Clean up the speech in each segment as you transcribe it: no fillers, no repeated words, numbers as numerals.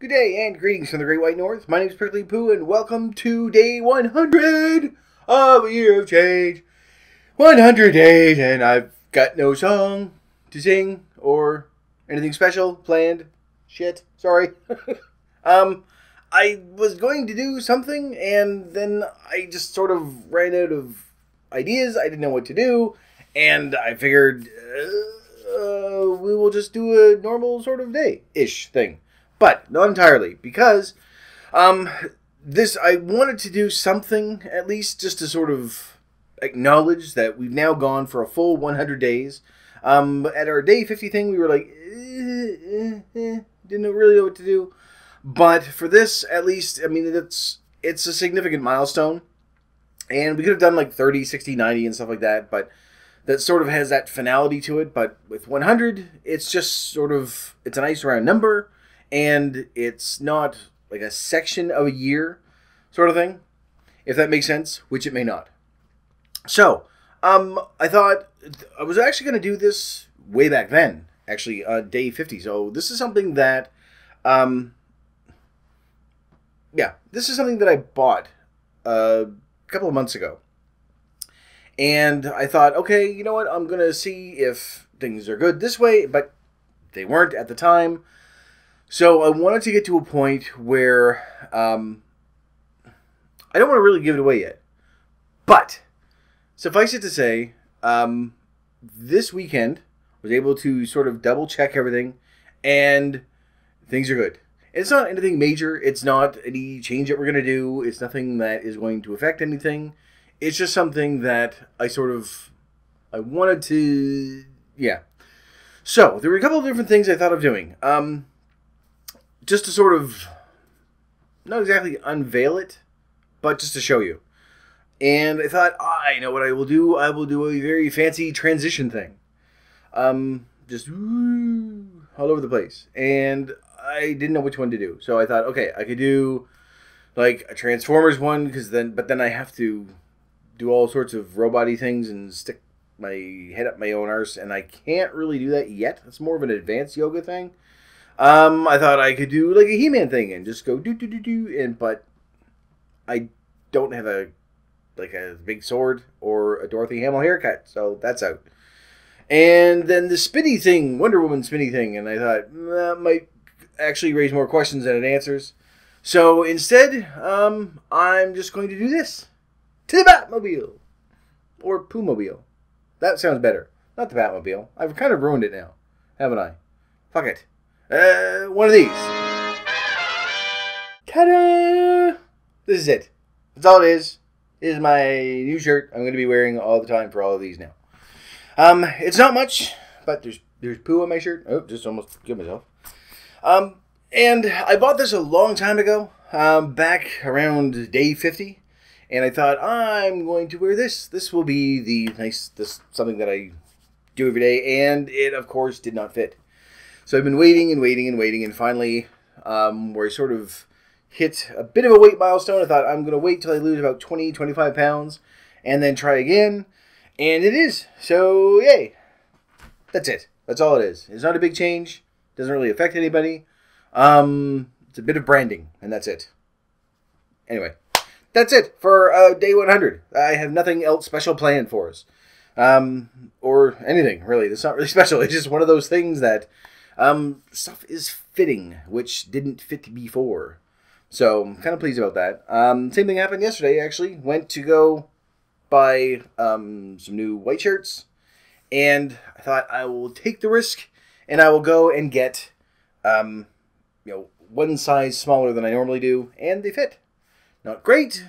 Good day and greetings from the Great White North. My name is Prickly Poo and welcome to day 100 of a year of change. 100 days and I've got no song to sing or anything special planned. Shit, sorry. I was going to do something and then I just sort of ran out of ideas. I didn't know what to do and I figured we will just do a normal sort of day-ish thing. But not entirely, because I wanted to do something, at least just to sort of acknowledge that we've now gone for a full 100 days. At our day 50 thing, we were like, didn't really know what to do. But for this, at least, I mean, it's a significant milestone. And we could have done like 30, 60, 90 and stuff like that, but that sort of has that finality to it. But with 100, it's just sort of, it's a nice round number. And it's not like a section of a year sort of thing, if that makes sense, which it may not. So, I thought I was actually going to do this way back then, actually, day 50. So this is something that, this is something that I bought a couple of months ago. And I thought, okay, you know what, I'm going to see if things are good this way, but they weren't at the time. So I wanted to get to a point where I don't want to really give it away yet. But suffice it to say, this weekend I was able to sort of double check everything and things are good. It's not anything major. It's not any change that we're going to do. It's nothing that is going to affect anything. It's just something that I wanted to, yeah. So there were a couple of different things I thought of doing. Just to sort of, not exactly unveil it, but just to show you. And I thought, I know what I will do. I will do a very fancy transition thing. Just all over the place. And I didn't know which one to do. So I thought, okay, I could do like a Transformers one, but then I have to do all sorts of robot-y things and stick my head up my own arse. And I can't really do that yet. It's more of an advanced yoga thing. I thought I could do like a He-Man thing and just go do, but I don't have a big sword or a Dorothy Hamill haircut, so that's out. And then the spinny thing, Wonder Woman spinny thing, and I thought that might actually raise more questions than it answers. So instead, I'm just going to do this. To the Batmobile! Or Poo-mobile. That sounds better. Not the Batmobile. I've kind of ruined it now, haven't I? Fuck it. One of these. Ta-da! This is it. That's all it is. This is my new shirt I'm going to be wearing all the time for all of these now. It's not much, but there's poo on my shirt. Oh, just almost killed myself. And I bought this a long time ago, back around day 50, and I thought, I'm going to wear this. This will be something that I do every day, and it, of course, did not fit. So I've been waiting and waiting and waiting, and finally, where I sort of hit a bit of a weight milestone, I thought I'm going to wait till I lose about 20, 25 pounds, and then try again, and it is. So, yay. That's it. That's all it is. It's not a big change. Doesn't really affect anybody. It's a bit of branding, and that's it. Anyway, that's it for day 100. I have nothing else special planned for us. Or anything, really. It's not really special. It's just one of those things that stuff is fitting, which didn't fit before. So, I'm kind of pleased about that. Same thing happened yesterday, actually. Went to go buy some new white shirts. And I thought I will take the risk. And I will go and get, one size smaller than I normally do. And they fit. Not great,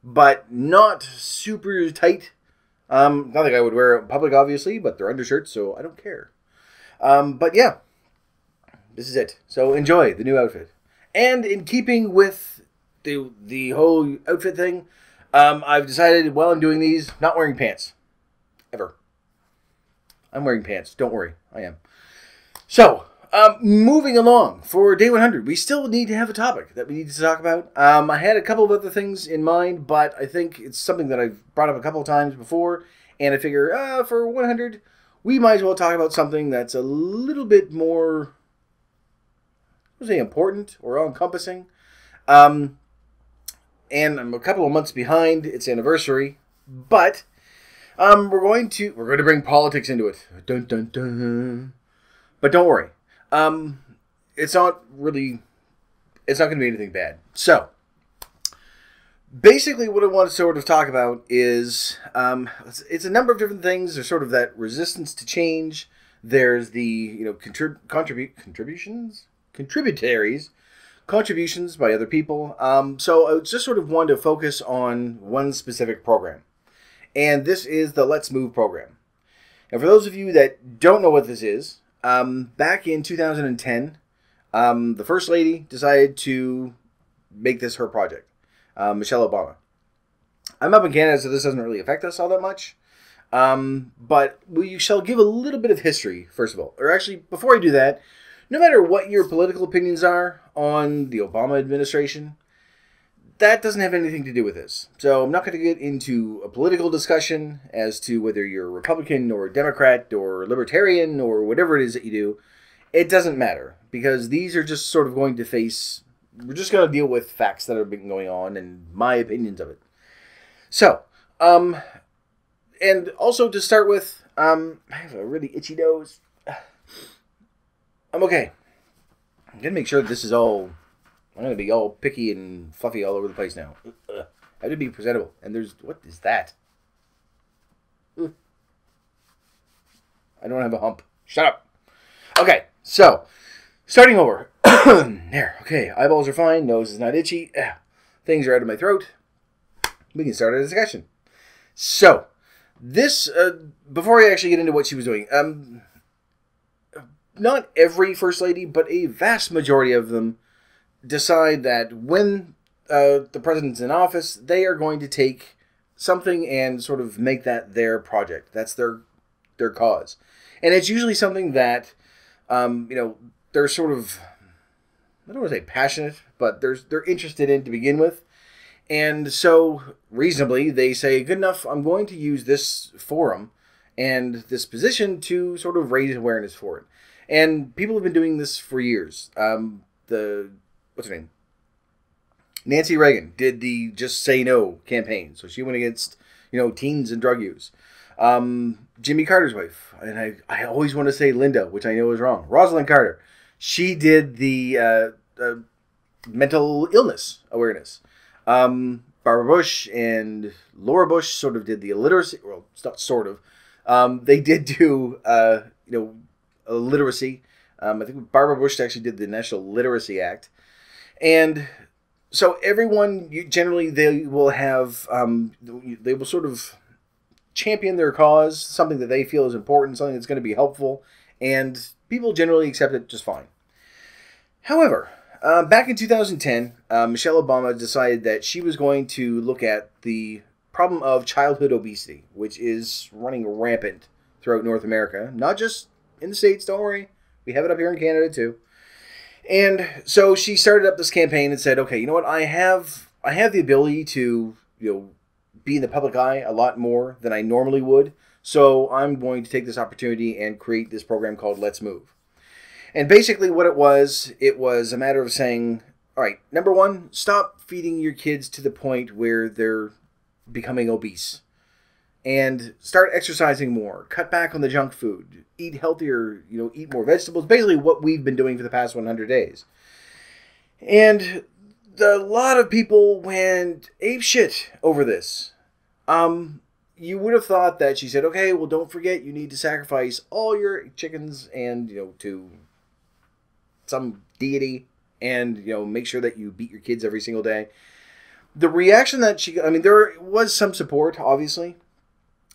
but not super tight. Not like I would wear it in public, obviously, but they're undershirts, so I don't care. But yeah, this is it. So enjoy the new outfit. And in keeping with the whole outfit thing, I've decided while I'm doing these, not wearing pants. Ever. I'm wearing pants. Don't worry. I am. So, moving along for day 100, we still need to have a topic that we need to talk about. I had a couple of other things in mind, but I think it's something that I've brought up a couple of times before, and I figure, for 100, we might as well talk about something that's a little bit more would say important or all-encompassing. And I'm a couple of months behind its anniversary, but we're going to bring politics into it. Dun dun dun. But don't worry, it's not going to be anything bad. So, basically, what I want to sort of talk about is it's a number of different things. There's sort of that resistance to change. There's the contributions by other people. So I just sort of wanted to focus on one specific program, and this is the Let's Move program. And for those of you that don't know what this is, back in 2010, the First Lady decided to make this her project. Michelle Obama. I'm up in Canada, so this doesn't really affect us all that much. But we shall give a little bit of history, first of all. Or actually, before I do that, no matter what your political opinions are on the Obama administration, that doesn't have anything to do with this. So I'm not going to get into a political discussion as to whether you're a Republican or a Democrat or Libertarian or whatever it is that you do. It doesn't matter, because these are just sort of going to face... We're just going to deal with facts that have been going on and my opinions of it. So, and also to start with, I have a really itchy nose. I'm okay. I'm going to make sure that this is all... I'm going to be all picky and fluffy all over the place now. I have to be presentable. And there's... What is that? I don't have a hump. Shut up. Okay, so, starting over. There, okay, eyeballs are fine, nose is not itchy, things are out of my throat. We can start a discussion. So, this, before I actually get into what she was doing, not every First Lady, but a vast majority of them decide that when the president's in office, they are going to take something and sort of make that their project. That's their cause. And it's usually something that, they're sort of... I don't want to say passionate, but they're interested in to begin with. And so, reasonably, they say, good enough, I'm going to use this forum and this position to sort of raise awareness for it. And people have been doing this for years. What's her name? Nancy Reagan did the Just Say No campaign. So she went against, teens and drug use. Jimmy Carter's wife, and I always want to say Linda, which I know is wrong. Rosalind Carter. She did the mental illness awareness. Barbara Bush and Laura Bush sort of did the illiteracy. Well, it's not sort of. They did do, literacy. I think Barbara Bush actually did the National Literacy Act. And so everyone, generally, they will have, they will sort of champion their cause, something that they feel is important, something that's going to be helpful, and people generally accept it just fine. However, back in 2010, Michelle Obama decided that she was going to look at the problem of childhood obesity, which is running rampant throughout North America. Not just in the States, don't worry. We have it up here in Canada too. And so she started up this campaign and said, okay, you know what? I have the ability to, be in the public eye a lot more than I normally would. So I'm going to take this opportunity and create this program called Let's Move. And basically what it was a matter of saying, all right, number one, stop feeding your kids to the point where they're becoming obese. And start exercising more. Cut back on the junk food. Eat healthier, eat more vegetables. Basically what we've been doing for the past 100 days. And a lot of people went apeshit over this. You would have thought that she said, okay, well, don't forget you need to sacrifice all your chickens and, to some deity and, make sure that you beat your kids every single day. The reaction that she got, there was some support, obviously,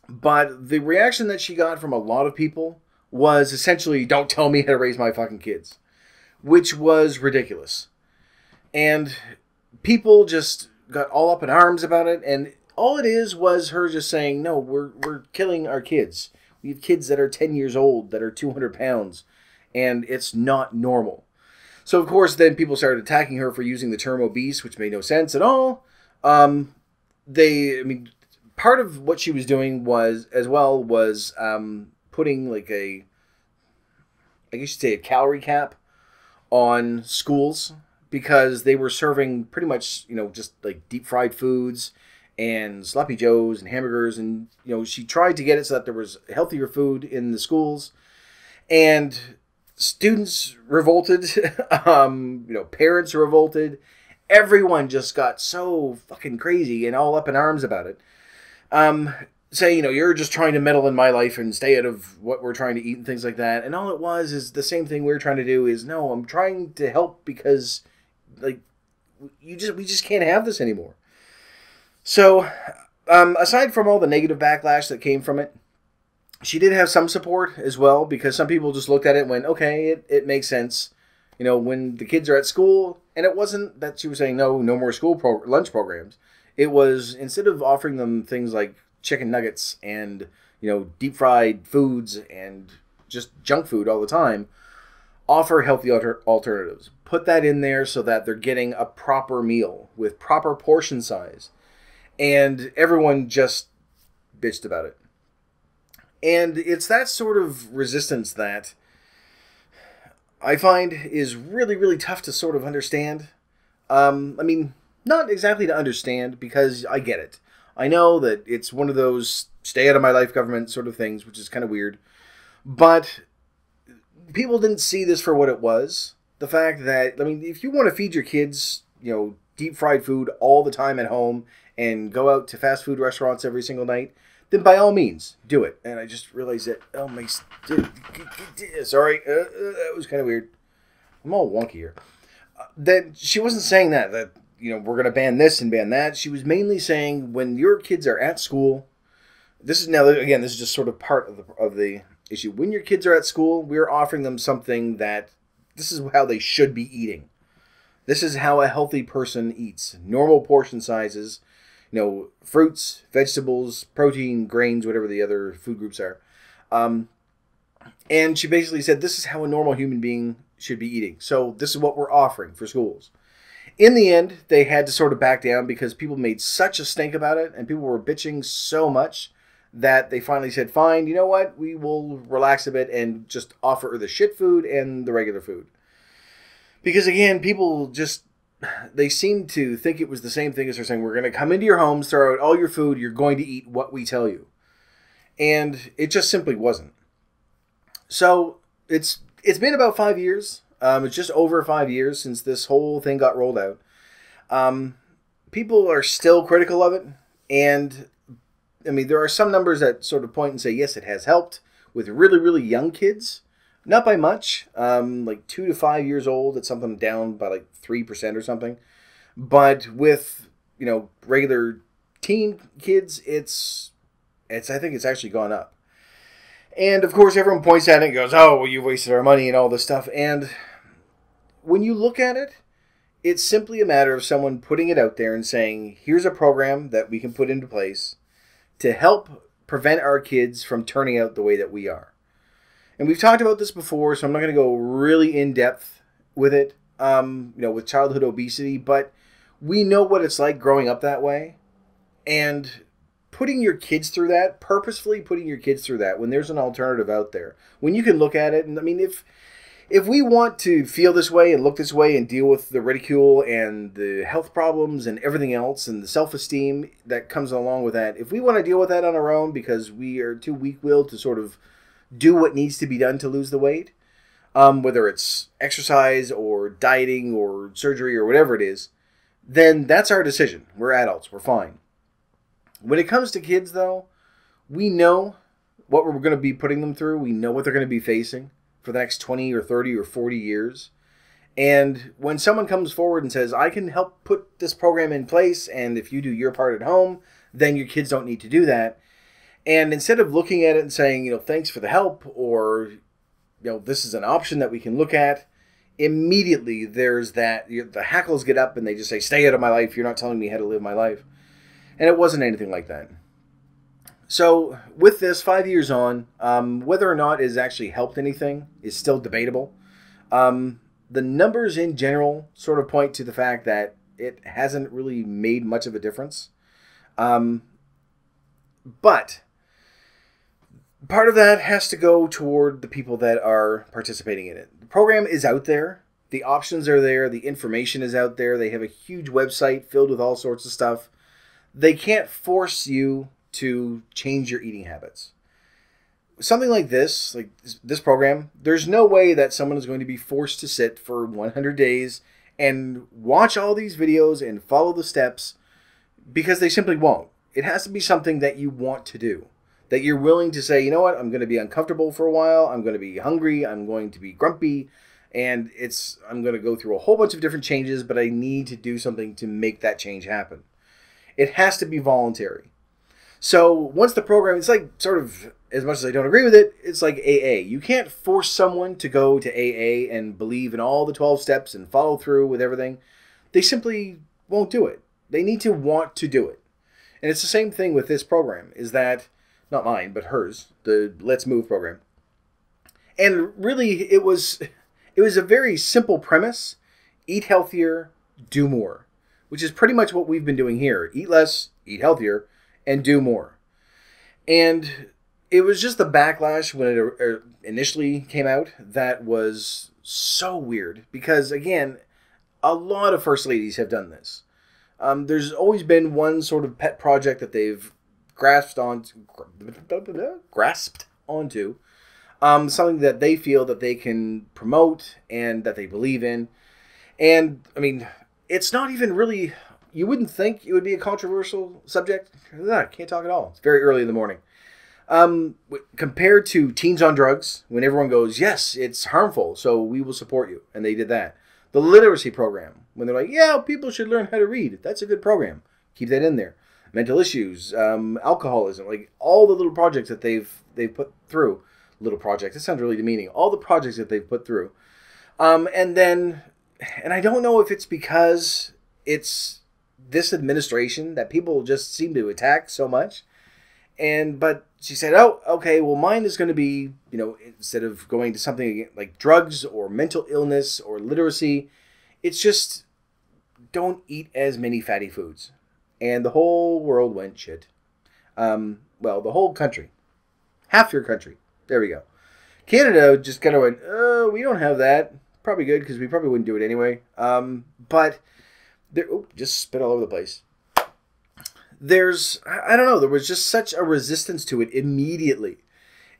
but the reaction that she got from a lot of people was essentially, don't tell me how to raise my fucking kids, which was ridiculous. And people just got all up in arms about it, and all it is was her just saying, no, we're killing our kids. We have kids that are 10 years old, that are 200 pounds, and it's not normal. So, of course, then people started attacking her for using the term obese, which made no sense at all. Part of what she was doing was putting like I guess you'd say a calorie cap on schools because they were serving pretty much, just like deep fried foods and sloppy joes and hamburgers. And, she tried to get it so that there was healthier food in the schools. And students revolted, parents revolted. Everyone just got so fucking crazy and all up in arms about it. Say, you're just trying to meddle in my life and stay out of what we're trying to eat and things like that. And all it was is the same thing we're trying to do is, no, I'm trying to help because, like, we just can't have this anymore. So, aside from all the negative backlash that came from it, she did have some support as well because some people just looked at it and went, okay, it makes sense. When the kids are at school, and it wasn't that she was saying no more school lunch programs. It was instead of offering them things like chicken nuggets and, deep fried foods and just junk food all the time, offer healthy alternatives. Put that in there so that they're getting a proper meal with proper portion size. And everyone just bitched about it. And it's that sort of resistance that I find is really, really tough to sort of understand. Not exactly to understand because I get it. I know that it's one of those stay out of my life government sort of things, which is kind of weird. But people didn't see this for what it was. The fact that, if you want to feed your kids, deep fried food all the time at home and go out to fast food restaurants every single night, then by all means, do it. And I just realized that, sorry, that was kind of weird. I'm all wonky here. That she wasn't saying that we're going to ban this and ban that. She was mainly saying when your kids are at school, this is just sort of part of the issue. When your kids are at school, we're offering them something that this is how they should be eating. This is how a healthy person eats. Normal portion sizes, fruits, vegetables, protein, grains, whatever the other food groups are. And she basically said, this is how a normal human being should be eating. So this is what we're offering for schools. In the end, they had to sort of back down because people made such a stink about it and people were bitching so much that they finally said, fine, you know what? We will relax a bit and just offer the shit food and the regular food. Because again, people just, they seem to think it was the same thing as they're saying, we're going to come into your homes, throw out all your food, you're going to eat what we tell you. And it just simply wasn't. So it's been about 5 years. It's just over 5 years since this whole thing got rolled out. People are still critical of it. And, there are some numbers that sort of point and say, yes, it has helped with really, really young kids. Not by much. 2 to 5 years old, it's something down by 3% or something. But with, regular teen kids, I think it's actually gone up. And, of course, everyone points at it and goes, oh, well, you've wasted our money and all this stuff. And when you look at it, it's simply a matter of someone putting it out there and saying, here's a program that we can put into place to help prevent our kids from turning out the way that we are. And we've talked about this before, so I'm not going to go really in-depth with it, with childhood obesity. But we know what it's like growing up that way. And putting your kids through that, purposefully putting your kids through that when there's an alternative out there, when you can look at it, and if we want to feel this way and look this way and deal with the ridicule and the health problems and everything else and the self-esteem that comes along with that, if we want to deal with that on our own because we are too weak-willed to sort of do what needs to be done to lose the weight, whether it's exercise or dieting or surgery or whatever it is, then that's our decision. We're adults. We're fine. When it comes to kids, though, we know what we're going to be putting them through. We know what they're going to be facing for the next 20 or 30 or 40 years. And when someone comes forward and says, I can help put this program in place, and if you do your part at home, then your kids don't need to do that. And instead of looking at it and saying, thanks for the help, or, this is an option that we can look at, immediately there's that, the hackles get up and they just say, stay out of my life. You're not telling me how to live my life. And it wasn't anything like that. So with this, 5 years on, whether or not it's actually helped anything is still debatable. The numbers in general sort of point to the fact that it hasn't really made much of a difference. But part of that has to go toward the people that are participating in it. The program is out there. The options are there. The information is out there. They have a huge website filled with all sorts of stuff. They can't force you to change your eating habits. Something like this program, there's no way that someone is going to be forced to sit for 100 days and watch all these videos and follow the steps, because they simply won't. It has to be something that you want to do, that you're willing to say, you know what, I'm going to be uncomfortable for a while, I'm going to be hungry, I'm going to be grumpy, and I'm going to go through a whole bunch of different changes, but I need to do something to make that change happen. It has to be voluntary. So once the program, it's like sort of, as much as I don't agree with it, it's like AA. You can't force someone to go to AA and believe in all the 12 steps and follow through with everything. They simply won't do it. They need to want to do it. And it's the same thing with this program, is that, not mine, but hers, the Let's Move program. And really, it was a very simple premise. Eat healthier, do more. Which is pretty much what we've been doing here. Eat less, eat healthier, and do more. And it was just the backlash when it initially came out that was so weird. Because, again, a lot of First Ladies have done this. There's always been one sort of pet project that they've grasped onto. Something that they feel that they can promote and that they believe in. And, I mean, it's not even really... You wouldn't think it would be a controversial subject. Can't talk at all. It's very early in the morning. Compared to teens on drugs, when everyone goes, yes, it's harmful, so we will support you. And they did that. The literacy program, when they're like, yeah, people should learn how to read. That's a good program. Keep that in there. Mental issues, alcoholism, like all the little projects that they've put through. Little projects. That sounds really demeaning. All the projects that they've put through. And I don't know if it's because it's this administration that people just seem to attack so much. But she said, oh, okay, well, mine is going to be, instead of going to something like drugs or mental illness or literacy, it's just don't eat as many fatty foods. And the whole world went shit. The whole country. Half your country. There we go. Canada just kind of went, oh, we don't have that. Probably good, because we probably wouldn't do it anyway. But just spit all over the place. I don't know, there was just such a resistance to it immediately.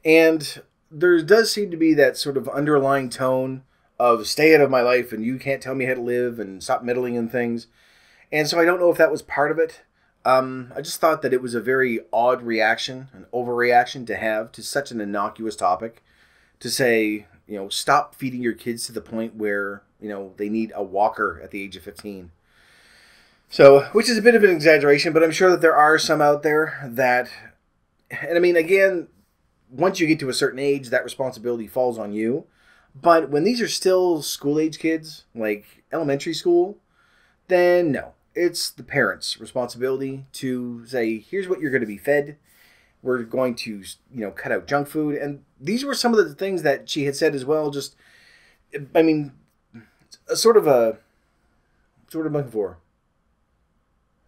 And there does seem to be that sort of underlying tone of stay out of my life and you can't tell me how to live and stop meddling in things. And so I don't know if that was part of it. I just thought that it was a very odd reaction, an overreaction to have to such an innocuous topic. To say, stop feeding your kids to the point where, they need a walker at the age of 15. So, which is a bit of an exaggeration, but I'm sure that there are some out there that, and I mean, again, once you get to a certain age, that responsibility falls on you. But when these are still school-age kids, like elementary school, then no. It's the parents' responsibility to say, here's what you're going to be fed. We're going to, cut out junk food. And these were some of the things that she had said as well. Just, I mean, sort of looking for.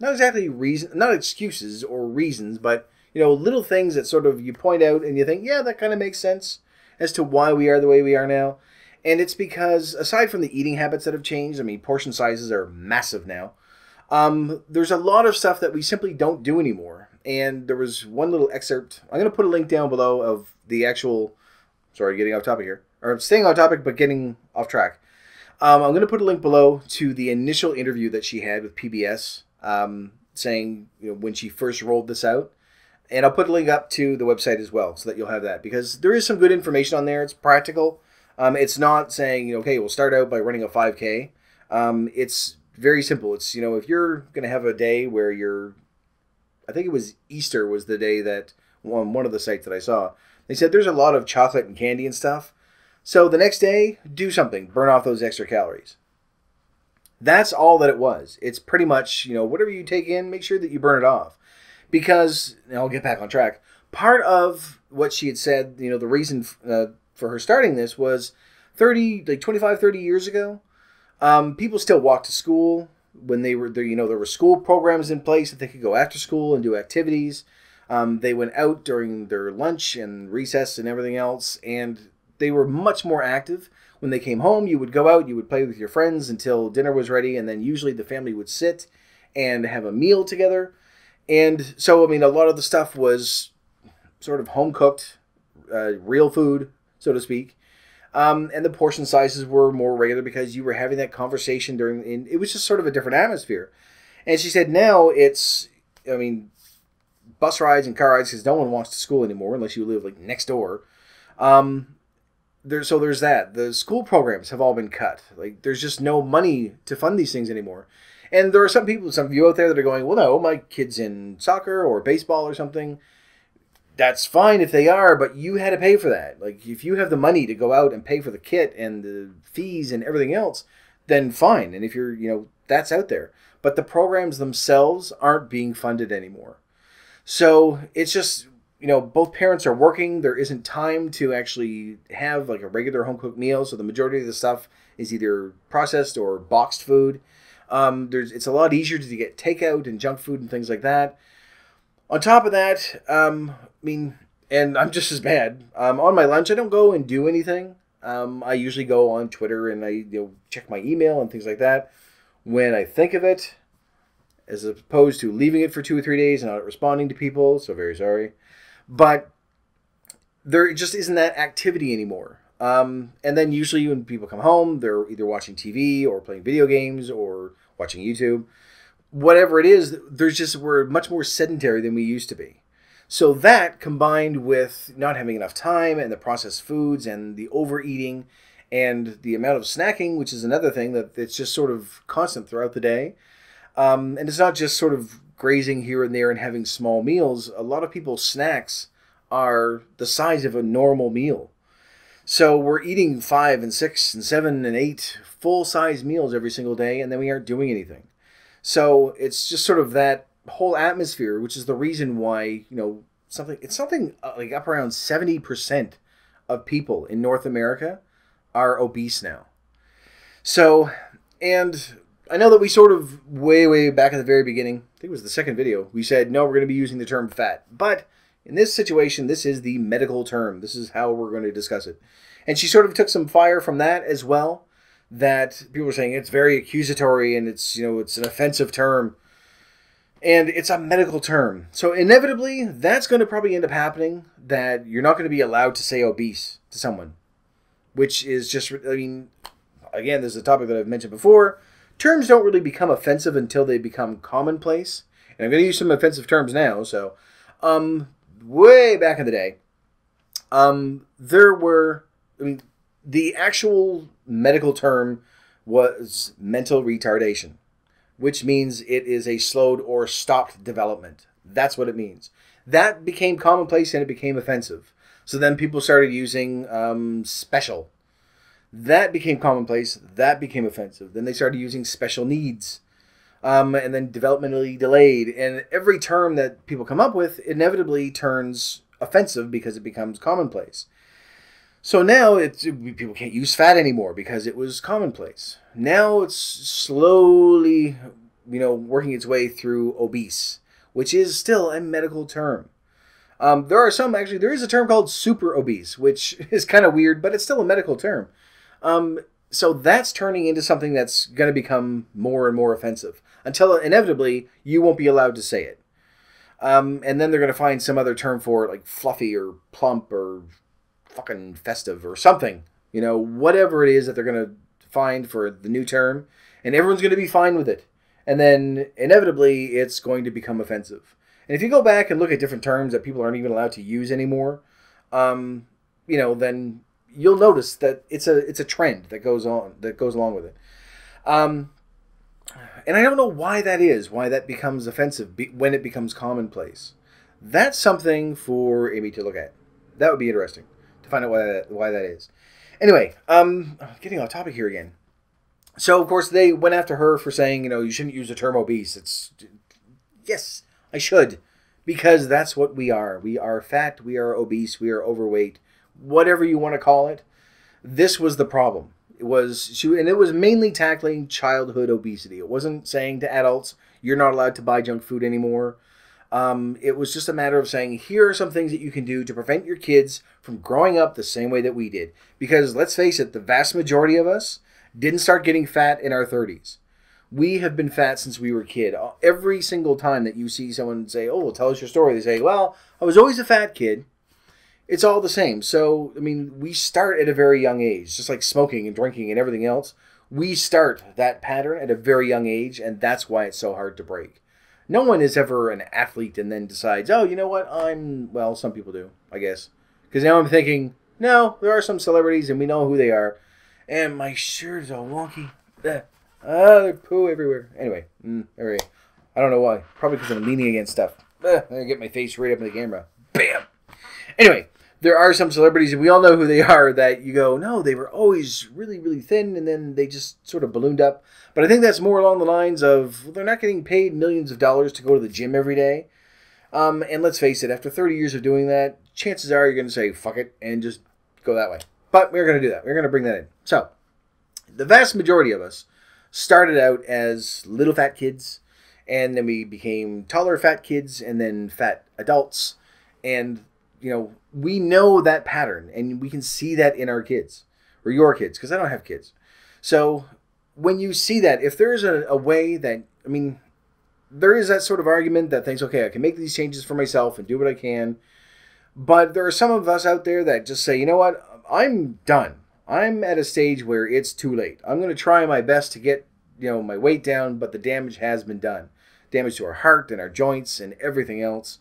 Not exactly not excuses or reasons, but, little things that sort of you point out and you think, yeah, that kind of makes sense as to why we are the way we are now. And it's because, aside from the eating habits that have changed, I mean, portion sizes are massive now. There's a lot of stuff that we simply don't do anymore. And there was one little excerpt. I'm going to put a link down below of the actual... Sorry, getting off topic here. Or staying on topic, but getting off track. I'm going to put a link below to the initial interview that she had with PBS, saying, when she first rolled this out. And I'll put a link up to the website as well, so that you'll have that. Because there is some good information on there. It's practical. It's not saying, okay, we'll start out by running a 5K. It's very simple. It's, if you're going to have a day where I think it was Easter was the day that on one of the sites that I saw, they said there's a lot of chocolate and candy and stuff. So the next day, do something. Burn off those extra calories. That's all that it was. It's pretty much, whatever you take in, make sure that you burn it off. Because, and I'll get back on track, part of what she had said, the reason for her starting this was 25, 30 years ago, people still walked to school. When they were there, there were school programs in place that they could go after school and do activities. They went out during their lunch and recess and everything else, and they were much more active. When they came home, you would go out, you would play with your friends until dinner was ready, and then usually the family would sit and have a meal together. And so, I mean, a lot of the stuff was sort of home-cooked, real food, so to speak. And the portion sizes were more regular because you were having that conversation and it was just sort of a different atmosphere. And she said now it's, I mean, bus rides and car rides, because no one walks to school anymore unless you live like next door. There's that. The school programs have all been cut. Like, there's just no money to fund these things anymore. And there are some of you out there that are going, well, no, my kid's in soccer or baseball or something. That's fine if they are, but you had to pay for that. Like, if you have the money to go out and pay for the kit and the fees and everything else, then fine. And if you're, that's out there. But the programs themselves aren't being funded anymore. So it's just, both parents are working. There isn't time to actually have like a regular home-cooked meal. So the majority of the stuff is either processed or boxed food. It's a lot easier to get takeout and junk food and things like that. On top of that, and I'm just as bad. On my lunch, I don't go and do anything. I usually go on Twitter and I check my email and things like that when I think of it, as opposed to leaving it for 2 or 3 days and not responding to people. So very sorry. But there just isn't that activity anymore. And then usually when people come home, they're either watching TV or playing video games or watching YouTube. Whatever it is, we're much more sedentary than we used to be. So that, combined with not having enough time and the processed foods and the overeating and the amount of snacking, which is another thing that's just sort of constant throughout the day. And it's not just sort of grazing here and there and having small meals. A lot of people's snacks are the size of a normal meal. So we're eating 5 and 6 and 7 and 8 full-size meals every single day, and then we aren't doing anything. So it's just sort of that whole atmosphere, which is the reason why, something like up around 70% of people in North America are obese now. So, and I know that we sort of way back at the very beginning, I think it was the second video, we said, no, we're going to be using the term fat. But in this situation, this is the medical term. This is how we're going to discuss it. And she sort of took some fire from that as well, that people were saying it's very accusatory and it's an offensive term. And it's a medical term. So inevitably, that's going to probably end up happening, that you're not going to be allowed to say obese to someone. Which is just, again, this is a topic that I've mentioned before. Terms don't really become offensive until they become commonplace. And I'm going to use some offensive terms now. So, way back in the day, the actual medical term was mental retardation, which means it is a slowed or stopped development. That's what it means. That became commonplace and it became offensive. So then people started using special. That became commonplace. That became offensive. Then they started using special needs. And then developmentally delayed. And every term that people come up with inevitably turns offensive because it becomes commonplace. So now people can't use fat anymore because it was commonplace. Now it's slowly, working its way through obese, which is still a medical term. There is a term called super obese, which is kind of weird, but it's still a medical term. So that's turning into something that's going to become more and more offensive until inevitably you won't be allowed to say it. And then they're going to find some other term for it, like fluffy or plump or fucking festive or something. Whatever it is that they're going to find for the new term, and everyone's going to be fine with it. And then inevitably it's going to become offensive. And if you go back and look at different terms that people aren't even allowed to use anymore, then you'll notice that it's a trend that goes along with it. And I don't know why that is, why that becomes offensive when it becomes commonplace. That's something for Amy to look at. That would be interesting to find out why that is. Anyway, getting off topic here again. So, of course, they went after her for saying, you shouldn't use the term obese. Yes, I should, because that's what we are. We are fat, we are obese, we are overweight, whatever you want to call it. This was the problem. It was mainly tackling childhood obesity. It wasn't saying to adults, you're not allowed to buy junk food anymore. It was just a matter of saying, here are some things that you can do to prevent your kids from growing up the same way that we did. Because let's face it, the vast majority of us didn't start getting fat in our 30s. We have been fat since we were a kid. Every single time that you see someone say, oh, well, tell us your story, they say, well, I was always a fat kid. It's all the same. So, I mean, we start at a very young age, just like smoking and drinking and everything else. We start that pattern at a very young age, and that's why it's so hard to break. No one is ever an athlete and then decides, oh, you know what, well, some people do, I guess. Because now I'm thinking, no, there are some celebrities and we know who they are. And my shirt is all wonky. There's poo everywhere. Anyway, I don't know why. Probably because I'm leaning against stuff. I get my face right up in the camera. Bam! Anyway, there are some celebrities, and we all know who they are, that you go, no, they were always really, really thin, and then they just sort of ballooned up. But I think that's more along the lines of, well, they're not getting paid millions of dollars to go to the gym every day. And let's face it, after 30 years of doing that, chances are you're going to say, fuck it, and just go that way. But we're going to do that. We're going to bring that in. So, the vast majority of us started out as little fat kids, and then we became taller fat kids, and then fat adults. And, you know, we know that pattern, and we can see that in our kids, or your kids, because I don't have kids. So, when you see that, if there's a way that, I mean, there is that sort of argument that thinks, okay, I can make these changes for myself and do what I can. But there are some of us out there that just say, you know what, I'm done. I'm at a stage where it's too late. I'm going to try my best to get, my weight down, but the damage has been done. Damage to our heart and our joints and everything else.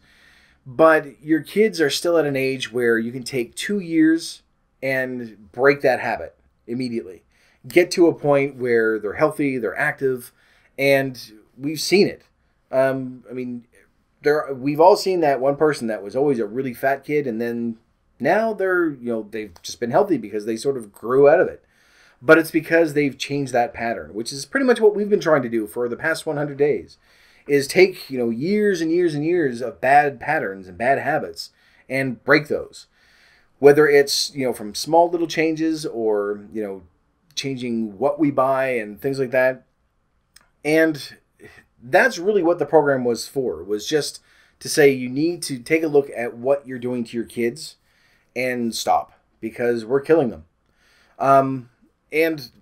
But your kids are still at an age where you can take 2 years and break that habit immediately. Get to a point where they're healthy, they're active, and we've seen it. We've all seen that one person that was always a really fat kid, and then now they've just been healthy because they sort of grew out of it. But it's because they've changed that pattern, which is pretty much what we've been trying to do for the past 100 days, is take, years and years and years of bad patterns and bad habits and break those. Whether it's, from small little changes or, changing what we buy and things like that. And that's really what the program was for, was just to say you need to take a look at what you're doing to your kids and stop, because we're killing them.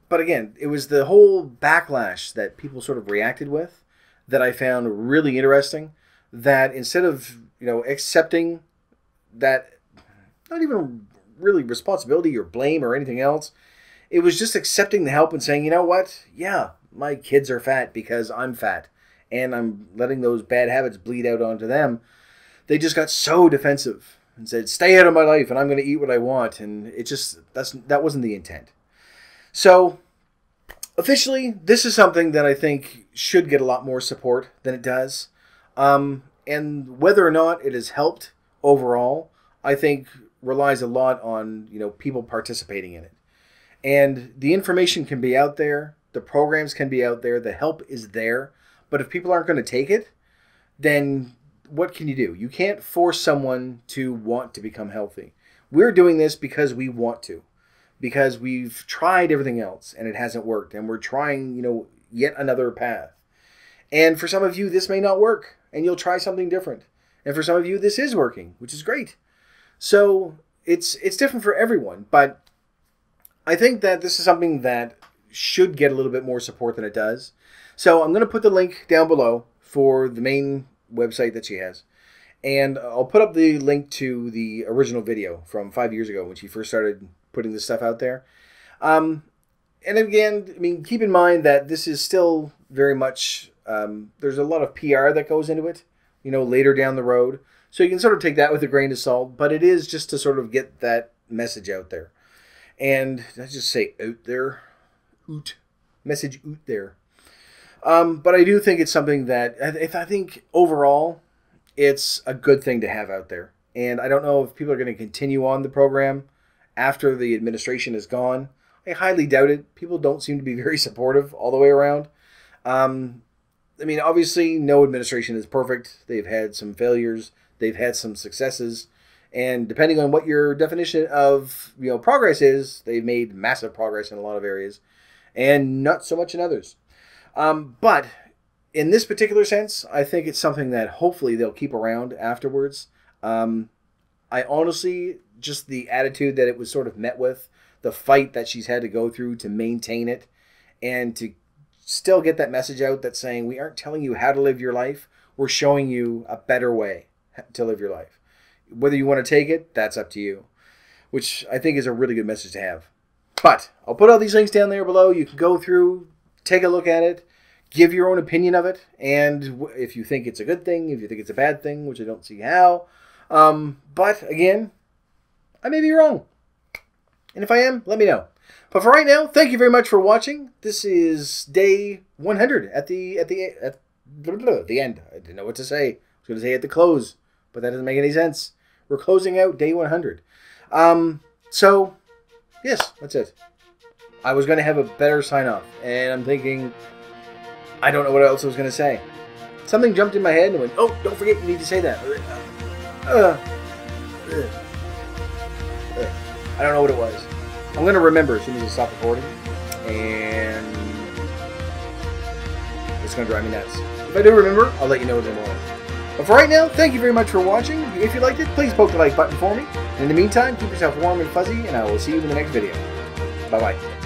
But again, it was the whole backlash that people sort of reacted with that I found really interesting, that instead of, accepting that, not even really responsibility or blame or anything else, it was just accepting the help and saying, you know what? Yeah, my kids are fat because I'm fat, and I'm letting those bad habits bleed out onto them. They just got so defensive and said, stay out of my life and I'm going to eat what I want. And that wasn't the intent. So officially, this is something that I think should get a lot more support than it does. And whether or not it has helped overall, I think relies a lot on, people participating in it. And the information can be out there. The programs can be out there. The help is there. But if people aren't going to take it, then what can you do? You can't force someone to want to become healthy. We're doing this because we want to. Because we've tried everything else and it hasn't worked. And we're trying, yet another path. And for some of you, this may not work. And you'll try something different. And for some of you, this is working, which is great. So it's different for everyone. But I think that this is something that should get a little bit more support than it does. So I'm going to put the link down below for the main website that she has. And I'll put up the link to the original video from 5 years ago when she first started putting this stuff out there. And again, keep in mind that this is still very much, there's a lot of PR that goes into it, later down the road. So you can sort of take that with a grain of salt, but it is just to sort of get that message out there. And let's just say out there. Message out there. But I do think it's something that, I think overall, it's a good thing to have out there. And I don't know if people are going to continue on the program after the administration is gone. I highly doubt it. People don't seem to be very supportive all the way around. Obviously, no administration is perfect. They've had some failures. They've had some successes. And depending on what your definition of progress is, they've made massive progress in a lot of areas and not so much in others. But in this particular sense, I think it's something that hopefully they'll keep around afterwards. I honestly, just the attitude that it was sort of met with, the fight that she's had to go through to maintain it, and to still get that message out that's saying, we aren't telling you how to live your life, we're showing you a better way to live your life. Whether you want to take it, that's up to you, which I think is a really good message to have. But I'll put all these links down there below. You can go through, take a look at it, give your own opinion of it, and if you think it's a good thing, if you think it's a bad thing, which I don't see how. But again, I may be wrong. And if I am, let me know. But for right now, thank you very much for watching. This is day 100 at the end. I didn't know what to say. I was going to say at the close, but that doesn't make any sense. We're closing out day 100. So, yes, that's it. I was going to have a better sign off, and I'm thinking, I don't know what else I was going to say. Something jumped in my head and went, oh, don't forget you need to say that. I don't know what it was. I'm going to remember as soon as I stop recording, and it's going to drive me nuts. If I do remember, I'll let you know tomorrow. But for right now, thank you very much for watching. If you liked it, please poke the like button for me. And in the meantime, keep yourself warm and fuzzy, and I will see you in the next video. Bye-bye.